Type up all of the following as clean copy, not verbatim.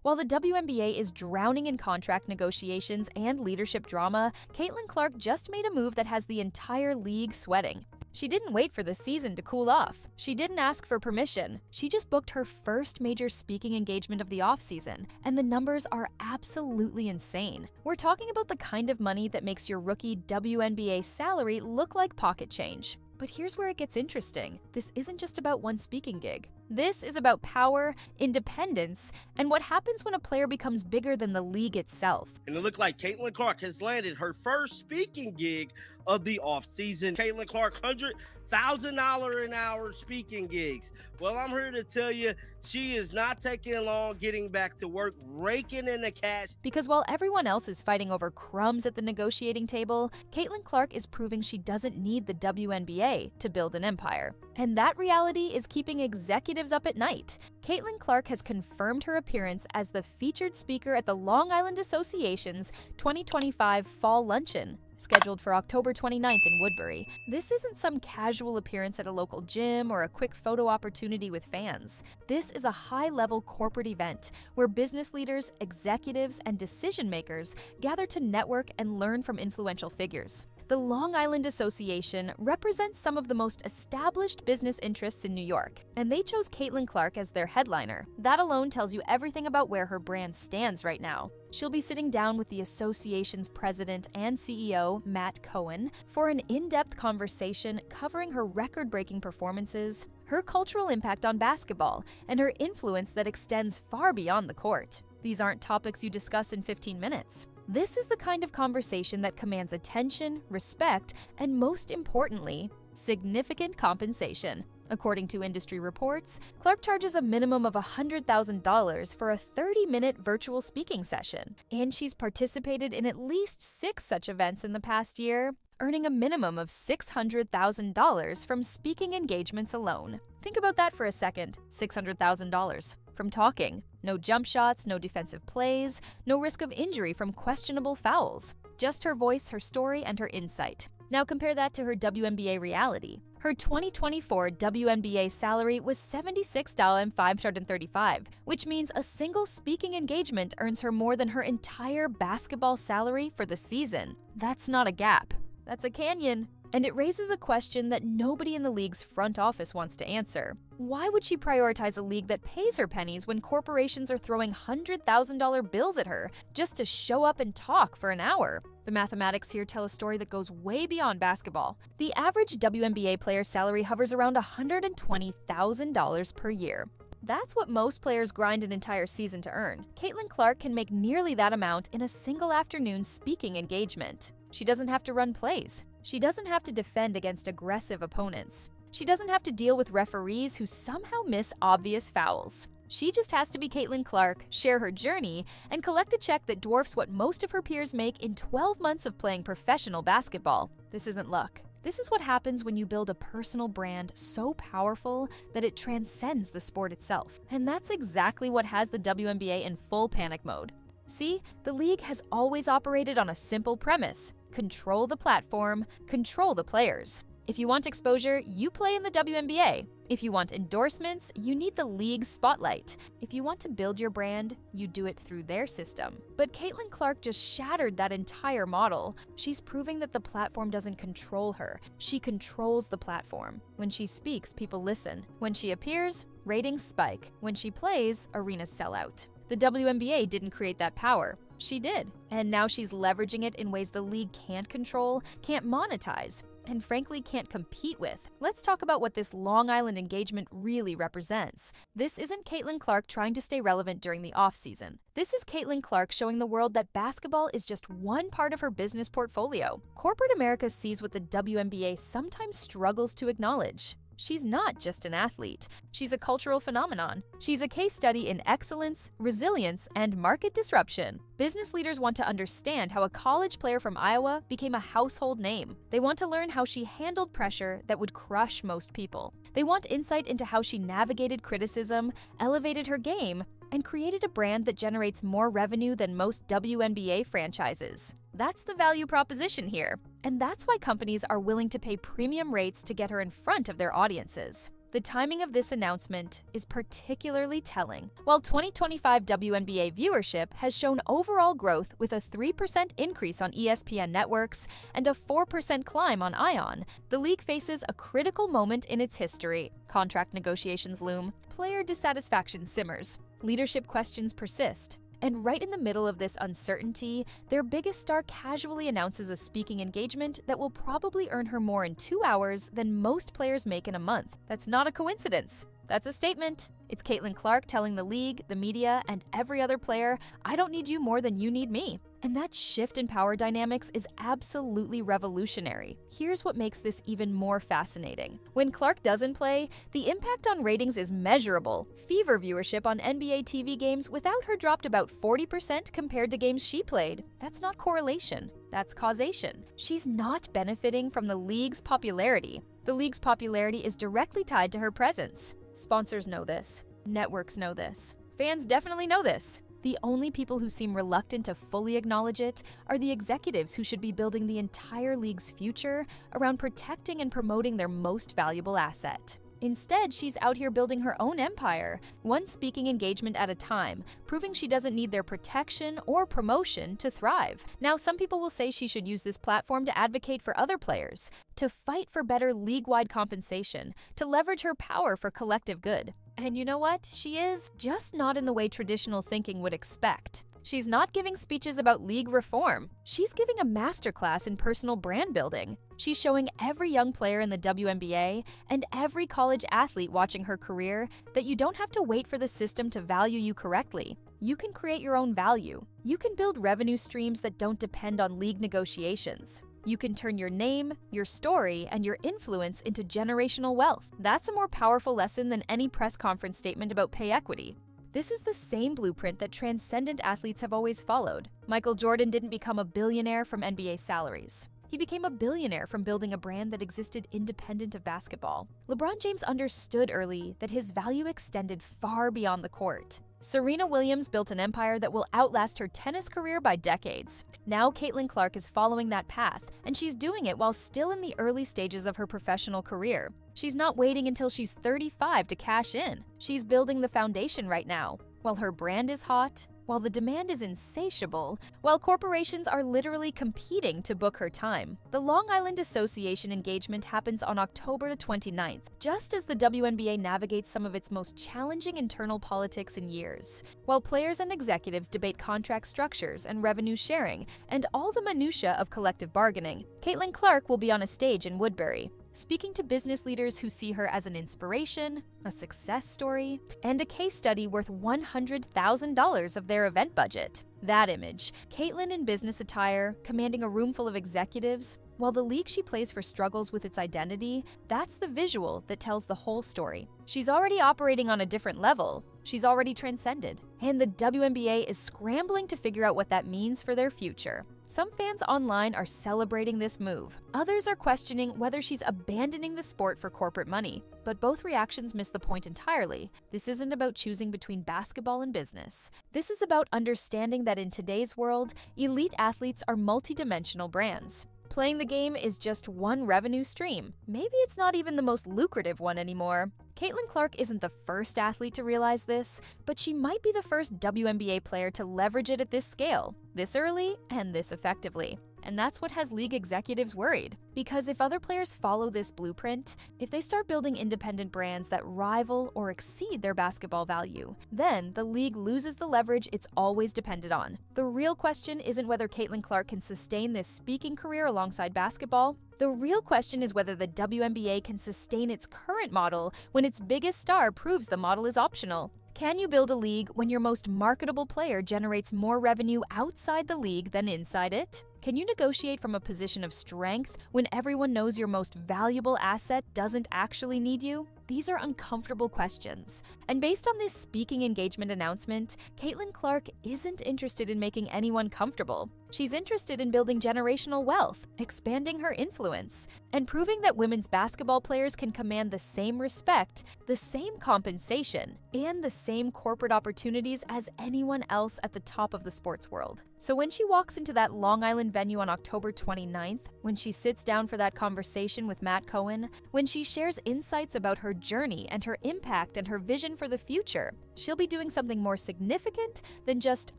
While the WNBA is drowning in contract negotiations and leadership drama, Caitlin Clark just made a move that has the entire league sweating. She didn't wait for the season to cool off. She didn't ask for permission. She just booked her first major speaking engagement of the offseason, and the numbers are absolutely insane. We're talking about the kind of money that makes your rookie WNBA salary look like pocket change. But here's where it gets interesting. This isn't just about one speaking gig. This is about power, independence, and what happens when a player becomes bigger than the league itself. And it looked like Caitlin Clark has landed her first speaking gig of the offseason. Caitlin Clark, $100,000 an hour speaking gigs. Well, I'm here to tell you, she is not taking long getting back to work, raking in the cash. Because while everyone else is fighting over crumbs at the negotiating table, Caitlin Clark is proving she doesn't need the WNBA to build an empire. And that reality is keeping executives up at night. Caitlin Clark has confirmed her appearance as the featured speaker at the Long Island Association's 2025 Fall Luncheon, scheduled for October 29th in Woodbury. This isn't some casual appearance at a local gym or a quick photo opportunity with fans. This is a high-level corporate event where business leaders, executives, and decision-makers gather to network and learn from influential figures. The Long Island Association represents some of the most established business interests in New York, and they chose Caitlin Clark as their headliner. That alone tells you everything about where her brand stands right now. She'll be sitting down with the association's president and CEO, Matt Cohen, for an in-depth conversation covering her record-breaking performances, her cultural impact on basketball, and her influence that extends far beyond the court. These aren't topics you discuss in 15 minutes. This is the kind of conversation that commands attention, respect, and most importantly, significant compensation. According to industry reports, Clark charges a minimum of $100,000 for a 30-minute virtual speaking session, and she's participated in at least 6 such events in the past year, earning a minimum of $600,000 from speaking engagements alone. Think about that for a second. $600,000 from talking. No jump shots, no defensive plays, no risk of injury from questionable fouls. Just her voice, her story, and her insight. Now compare that to her WNBA reality. Her 2024 WNBA salary was $76,535, which means a single speaking engagement earns her more than her entire basketball salary for the season. That's not a gap. That's a canyon. And it raises a question that nobody in the league's front office wants to answer. Why would she prioritize a league that pays her pennies when corporations are throwing $100,000 bills at her just to show up and talk for an hour? The mathematics here tell a story that goes way beyond basketball. The average WNBA player's salary hovers around $120,000 per year. That's what most players grind an entire season to earn. Caitlin Clark can make nearly that amount in a single afternoon speaking engagement. She doesn't have to run plays. She doesn't have to defend against aggressive opponents. She doesn't have to deal with referees who somehow miss obvious fouls. She just has to be Caitlin Clark, share her journey, and collect a check that dwarfs what most of her peers make in 12 months of playing professional basketball. This isn't luck. This is what happens when you build a personal brand so powerful that it transcends the sport itself. And that's exactly what has the WNBA in full panic mode. See, the league has always operated on a simple premise: control the platform, control the players. If you want exposure, you play in the WNBA. If you want endorsements, you need the league's spotlight. If you want to build your brand, you do it through their system. But Caitlin Clark just shattered that entire model. She's proving that the platform doesn't control her. She controls the platform. When she speaks, people listen. When she appears, ratings spike. When she plays, arenas sell out. The WNBA didn't create that power. She did. And now she's leveraging it in ways the league can't control, can't monetize, and frankly can't compete with. Let's talk about what this Long Island engagement really represents. This isn't Caitlin Clark trying to stay relevant during the offseason. This is Caitlin Clark showing the world that basketball is just one part of her business portfolio. Corporate America sees what the WNBA sometimes struggles to acknowledge. She's not just an athlete. She's a cultural phenomenon. She's a case study in excellence, resilience, and market disruption. Business leaders want to understand how a college player from Iowa became a household name. They want to learn how she handled pressure that would crush most people. They want insight into how she navigated criticism, elevated her game, and created a brand that generates more revenue than most WNBA franchises. That's the value proposition here. And that's why companies are willing to pay premium rates to get her in front of their audiences. The timing of this announcement is particularly telling. While 2025 WNBA viewership has shown overall growth with a 3% increase on ESPN networks and a 4% climb on ION, the league faces a critical moment in its history. Contract negotiations loom, player dissatisfaction simmers, leadership questions persist. And right in the middle of this uncertainty, their biggest star casually announces a speaking engagement that will probably earn her more in 2 hours than most players make in a month. That's not a coincidence. That's a statement. It's Caitlin Clark telling the league, the media, and every other player, I don't need you more than you need me. And that shift in power dynamics is absolutely revolutionary. Here's what makes this even more fascinating. When Clark doesn't play, the impact on ratings is measurable. Fever viewership on NBA TV games without her dropped about 40% compared to games she played. That's not correlation, that's causation. She's not benefiting from the league's popularity. The league's popularity is directly tied to her presence. Sponsors know this. Networks know this. Fans definitely know this. The only people who seem reluctant to fully acknowledge it are the executives who should be building the entire league's future around protecting and promoting their most valuable asset. Instead, she's out here building her own empire, one speaking engagement at a time, proving she doesn't need their protection or promotion to thrive. Now, some people will say she should use this platform to advocate for other players, to fight for better league-wide compensation, to leverage her power for collective good. And you know what? She is, just not in the way traditional thinking would expect. She's not giving speeches about league reform. She's giving a masterclass in personal brand building. She's showing every young player in the WNBA and every college athlete watching her career that you don't have to wait for the system to value you correctly. You can create your own value. You can build revenue streams that don't depend on league negotiations. You can turn your name, your story, and your influence into generational wealth. That's a more powerful lesson than any press conference statement about pay equity. This is the same blueprint that transcendent athletes have always followed. Michael Jordan didn't become a billionaire from NBA salaries. He became a billionaire from building a brand that existed independent of basketball. LeBron James understood early that his value extended far beyond the court. Serena Williams built an empire that will outlast her tennis career by decades. Now Caitlin Clark is following that path, and she's doing it while still in the early stages of her professional career. She's not waiting until she's 35 to cash in. She's building the foundation right now. While her brand is hot, while the demand is insatiable, while corporations are literally competing to book her time. The Long Island Association engagement happens on October 29th, just as the WNBA navigates some of its most challenging internal politics in years. While players and executives debate contract structures and revenue sharing, and all the minutiae of collective bargaining, Caitlin Clark will be on a stage in Woodbury, speaking to business leaders who see her as an inspiration, a success story, and a case study worth $100,000 of their event budget. That image, Caitlin in business attire, commanding a room full of executives, while the league she plays for struggles with its identity, that's the visual that tells the whole story. She's already operating on a different level. She's already transcended. And the WNBA is scrambling to figure out what that means for their future. Some fans online are celebrating this move. Others are questioning whether she's abandoning the sport for corporate money. But both reactions miss the point entirely. This isn't about choosing between basketball and business. This is about understanding that in today's world, elite athletes are multidimensional brands. Playing the game is just one revenue stream. Maybe it's not even the most lucrative one anymore. Caitlin Clark isn't the first athlete to realize this, but she might be the first WNBA player to leverage it at this scale, this early, and this effectively. And that's what has league executives worried. Because if other players follow this blueprint, if they start building independent brands that rival or exceed their basketball value, then the league loses the leverage it's always depended on. The real question isn't whether Caitlin Clark can sustain this speaking career alongside basketball. The real question is whether the WNBA can sustain its current model when its biggest star proves the model is optional. Can you build a league when your most marketable player generates more revenue outside the league than inside it? Can you negotiate from a position of strength when everyone knows your most valuable asset doesn't actually need you? These are uncomfortable questions. And based on this speaking engagement announcement, Caitlin Clark isn't interested in making anyone comfortable. She's interested in building generational wealth, expanding her influence, and proving that women's basketball players can command the same respect, the same compensation, and the same corporate opportunities as anyone else at the top of the sports world. So when she walks into that Long Island venue on October 29th, when she sits down for that conversation with Matt Cohen, when she shares insights about her journey and her impact and her vision for the future, she'll be doing something more significant than just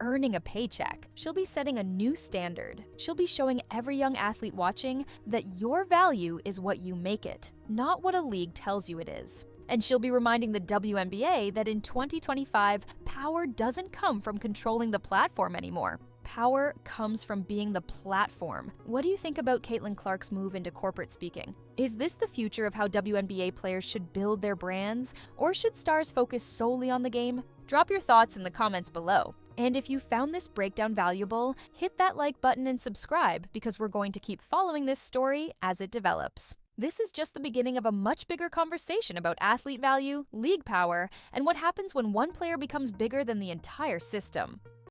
earning a paycheck. She'll be setting a new standard. She'll be showing every young athlete watching that your value is what you make it, not what a league tells you it is. And she'll be reminding the WNBA that in 2025, power doesn't come from controlling the platform anymore. Power comes from being the platform. What do you think about Caitlin Clark's move into corporate speaking? Is this the future of how WNBA players should build their brands, or should stars focus solely on the game? Drop your thoughts in the comments below. And if you found this breakdown valuable, hit that like button and subscribe, because we're going to keep following this story as it develops. This is just the beginning of a much bigger conversation about athlete value, league power, and what happens when one player becomes bigger than the entire system.